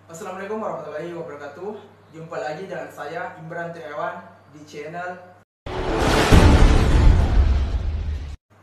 Assalamualaikum warahmatullahi wabarakatuh. Jumpa lagi dengan saya Imran Triawan di channel.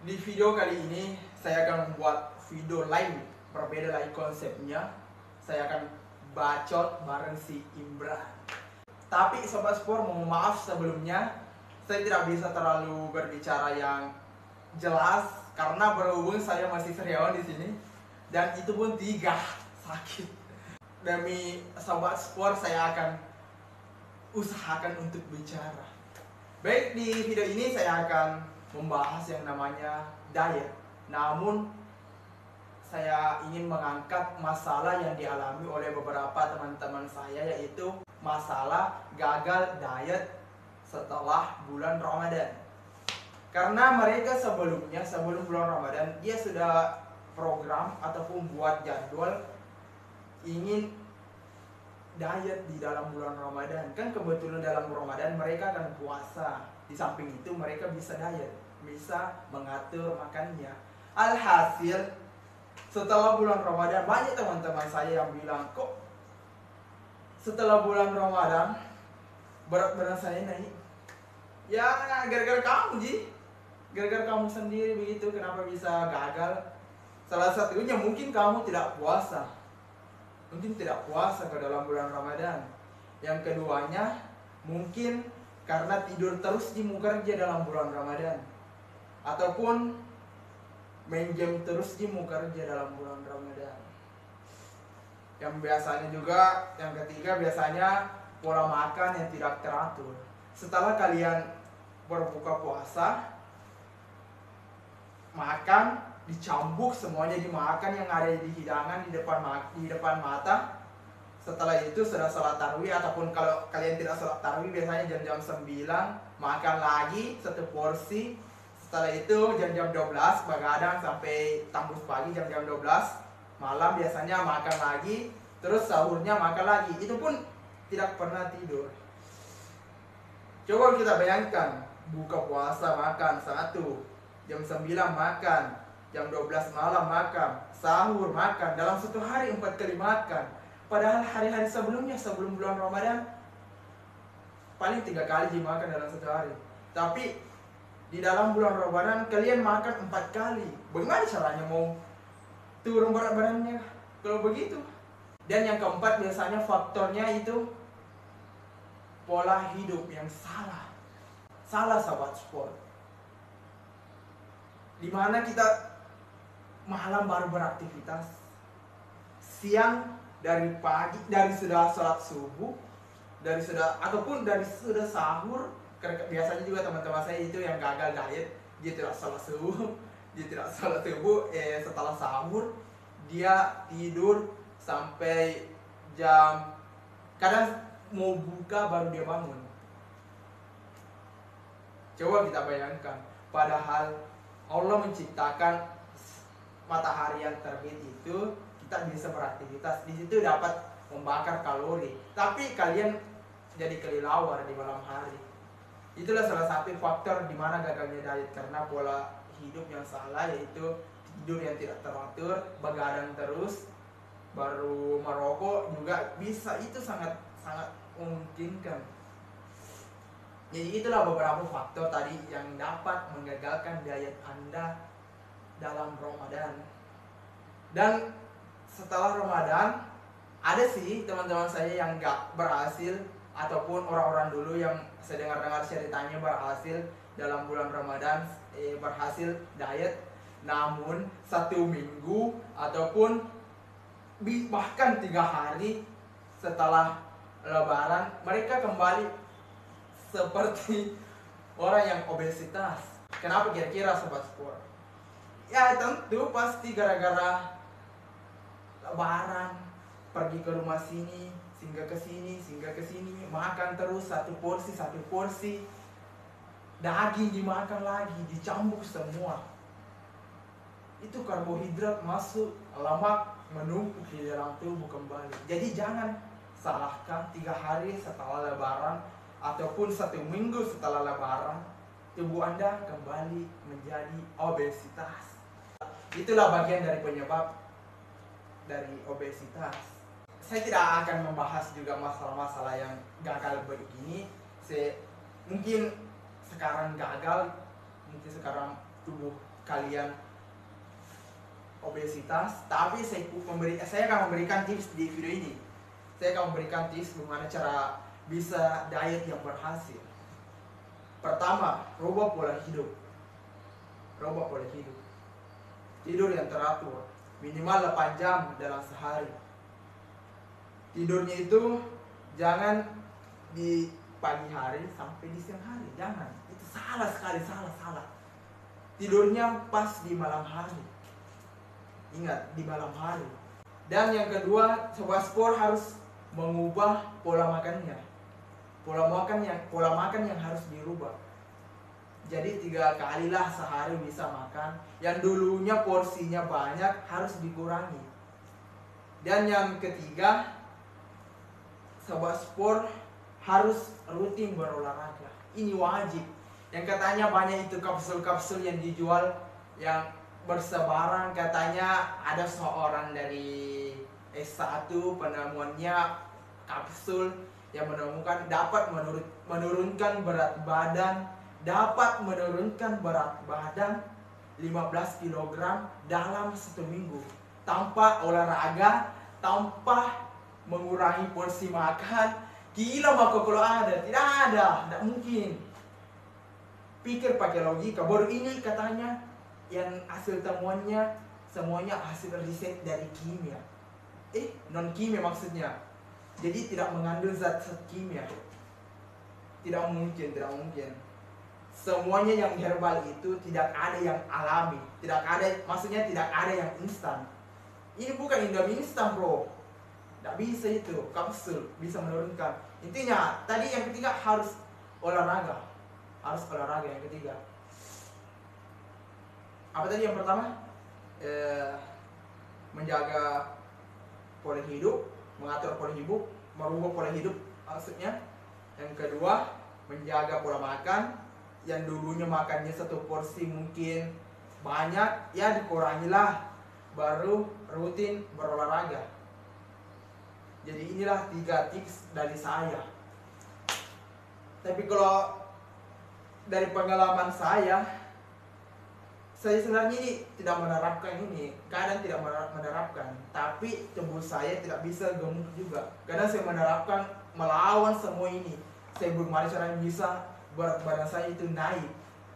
Di video kali ini saya akan membuat video lain, berbeda lagi konsepnya. Saya akan bacot bareng si Imran. Tapi Sobat Sport, mohon maaf sebelumnya, saya tidak bisa terlalu berbicara yang jelas karena berhubung saya masih sariawan di sini dan itu pun 3 sakit. Demi Sobat Sport, saya akan usahakan untuk bicara. Baik, di video ini saya akan membahas yang namanya diet. Namun, saya ingin mengangkat masalah yang dialami oleh beberapa teman-teman saya, yaitu masalah gagal diet setelah bulan Ramadan. Karena mereka sebelumnya, sebelum bulan Ramadan, dia sudah program ataupun buat jadwal ingin diet di dalam bulan Ramadan. Kan kebetulan dalam Ramadan mereka akan puasa. Di samping itu mereka bisa diet, bisa mengatur makannya. Alhasil setelah bulan Ramadan banyak teman-teman saya yang bilang, kok setelah bulan Ramadan berat badan saya naik? Ya gara-gara kamu Ji, gara-gara kamu sendiri begitu. Kenapa bisa gagal? Salah satunya mungkin kamu tidak puasa, mungkin tidak puasa ke dalam bulan Ramadan. Yang keduanya mungkin karena tidur terus di kerja dalam bulan Ramadan, ataupun main game terus di kerja dalam bulan Ramadan. Yang biasanya juga, yang ketiga biasanya pola makan yang tidak teratur. Setelah kalian berbuka puasa, makan dicambuk, semuanya dimakan yang ada di hidangan di depan mata. Setelah itu sudah sholat tarawih, ataupun kalau kalian tidak sholat tarawih biasanya jam-jam 9 makan lagi satu porsi. Setelah itu jam-jam 12 begadang sampai tembus pagi, jam-jam 12 malam biasanya makan lagi. Terus sahurnya makan lagi, itu pun tidak pernah tidur. Coba kita bayangkan, buka puasa makan 1, jam 9 makan, jam 12 malam makan, sahur makan, dalam satu hari 4 kali makan. Padahal hari-hari sebelumnya, sebelum bulan Ramadan, paling 3 kali dimakan dalam satu hari. Tapi di dalam bulan Ramadan kalian makan 4 kali. Bagaimana caranya mau turun berat badannya kalau begitu? Dan yang keempat biasanya faktornya itu pola hidup yang salah. Salah Sobat Sport. Dimana kita malam baru beraktivitas, siang dari pagi, dari sudah sholat subuh, dari sudah ataupun dari sudah sahur. Biasanya juga teman-teman saya itu yang gagal diet, dia tidak sholat subuh, setelah sahur dia tidur sampai jam, kadang mau buka baru dia bangun. Coba kita bayangkan, padahal Allah menciptakan matahari yang terbit itu kita bisa beraktivitas, di situ dapat membakar kalori. Tapi kalian jadi kelelawar di malam hari. Itulah salah satu faktor di mana gagalnya diet, karena pola hidup yang salah, yaitu tidur yang tidak teratur, begadang terus, baru merokok juga bisa, itu sangat memungkinkan. Jadi itulah beberapa faktor tadi yang dapat menggagalkan diet Anda dalam Ramadan. Dan setelah Ramadan, ada sih teman-teman saya yang gak berhasil, ataupun orang-orang dulu yang saya dengar ceritanya berhasil dalam bulan Ramadan, berhasil diet. Namun 1 minggu ataupun bahkan 3 hari setelah Lebaran, mereka kembali seperti orang yang obesitas. Kenapa kira-kira Sobat Sport? Ya tentu pasti gara-gara Lebaran, pergi ke rumah sini, singgah ke sini, makan terus satu porsi, daging dimakan lagi, dicambuk semua. Itu karbohidrat masuk, lemak menumpuk di dalam tubuh kembali. Jadi jangan salahkan 3 hari setelah Lebaran ataupun 1 minggu setelah Lebaran, tubuh Anda kembali menjadi obesitas. Itulah bagian dari penyebab dari obesitas. saya tidak akan membahas juga masalah-masalah yang gagal begini. Mungkin sekarang gagal, mungkin sekarang tubuh kalian obesitas, tapi saya akan memberikan tips di video ini. Saya akan memberikan tips bagaimana cara bisa diet yang berhasil. Pertama, rubah pola hidup. Tidur yang teratur, minimal 8 jam dalam sehari. Tidurnya itu jangan di pagi hari sampai di siang hari, jangan. Itu salah sekali, salah. Tidurnya pas di malam hari. Ingat, di malam hari. Dan yang kedua, Sobat Sport harus mengubah pola makannya. Pola makan yang harus dirubah. Jadi 3 kalilah sehari bisa makan. Yang dulunya porsinya banyak harus dikurangi. Dan yang ketiga, Sobat Sport harus rutin berolahraga. Ini wajib. Yang katanya banyak itu kapsul-kapsul yang dijual yang bersebaran, katanya ada seorang dari S1 penemuannya kapsul yang menemukan dapat menurunkan berat badan 15 kg dalam 1 minggu tanpa olahraga, tanpa mengurangi porsi makan. Gila maka kalau ada, tidak mungkin. Pikir pakai logika. Baru ini katanya yang hasil temuannya semuanya hasil riset dari kimia. Non kimia maksudnya. Jadi tidak mengandung zat-zat kimia. Tidak mungkin. Semuanya yang herbal itu tidak ada yang alami, maksudnya tidak ada yang instan. Ini bukan Indomie instan, bro. Tidak bisa itu, kapsul bisa menurunkan. Intinya tadi yang ketiga harus olahraga yang ketiga. Apa tadi yang pertama? Menjaga pola hidup, mengatur pola hidup, merubah pola hidup maksudnya. Yang kedua, menjaga pola makan. Yang dulunya makannya 1 porsi mungkin banyak, ya dikurangilah. Baru rutin berolahraga. Jadi inilah 3 tips dari saya. Tapi kalau dari pengalaman saya sebenarnya ini tidak menerapkan ini. Kadang tidak menerapkan, tapi tubuh saya tidak bisa gemuk juga. Kadang saya menerapkan melawan semua ini. Saya bagaimana caranya bisa berat badan saya itu naik,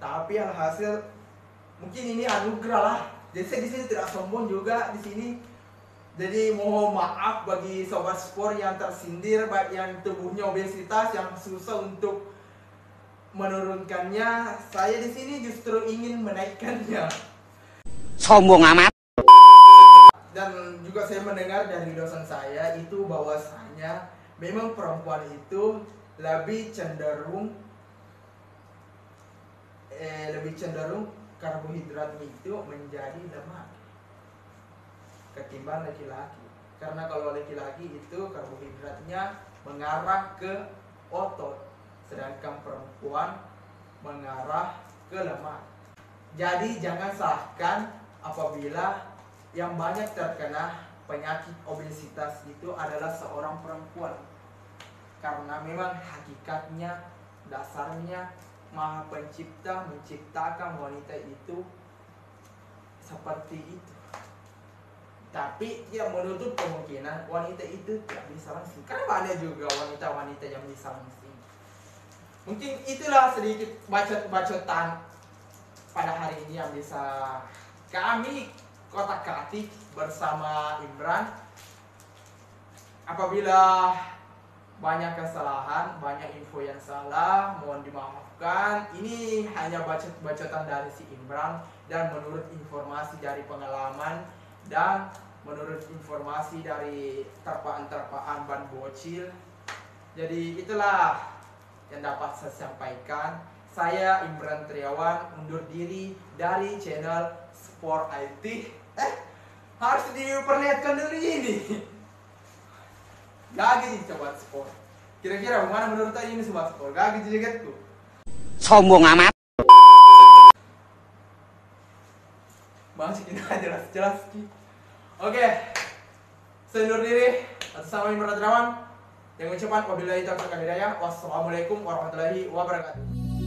tapi alhasil mungkin ini anugerah lah. Jadi saya di sini tidak sombong juga di sini. Jadi mohon maaf bagi Sobat Sport yang tersindir, yang tubuhnya obesitas, yang susah untuk menurunkannya. Saya di sini justru ingin menaikkannya. Sombong amat. Dan juga saya mendengar dari dosen saya itu bahwasanya memang perempuan itu lebih cenderung karbohidrat itu menjadi lemak ketimbang laki-laki. Karena kalau laki-laki itu karbohidratnya mengarah ke otot, sedangkan perempuan mengarah ke lemak. Jadi jangan salahkan apabila yang banyak terkena penyakit obesitas itu adalah seorang perempuan. Karena memang hakikatnya, dasarnya Maha Pencipta menciptakan wanita itu seperti itu. Tapi tidak menutup kemungkinan wanita itu tidak bisa langsing. Karena banyak juga wanita-wanita yang bisa langsing. Mungkin itulah sedikit bacot-bacotan pada hari ini yang bisa kami kotak-katik bersama Imran. Apabila banyak kesalahan, banyak info yang salah, mohon dimaafkan. Ini hanya bacot-bacotan dari si Imran dan menurut informasi dari pengalaman dan menurut informasi dari terpaan-terpaan ban bocil. Jadi itulah yang dapat saya sampaikan. Saya Imran Triawan undur diri dari channel Sport IT. Harus diperlihatkan dulu ini. Gagal nih Sobat Sport. Kira-kira bagaimana menurut ini Sobat Sport? Gagal juga tuh. Sombong amat. Masih kita jelas-jelas. Oke. Saya undur diri. Atas nama Imran Drawan yang mengucapkan wabillahi taufiq wal hidayah. Wassalamualaikum warahmatullahi wabarakatuh.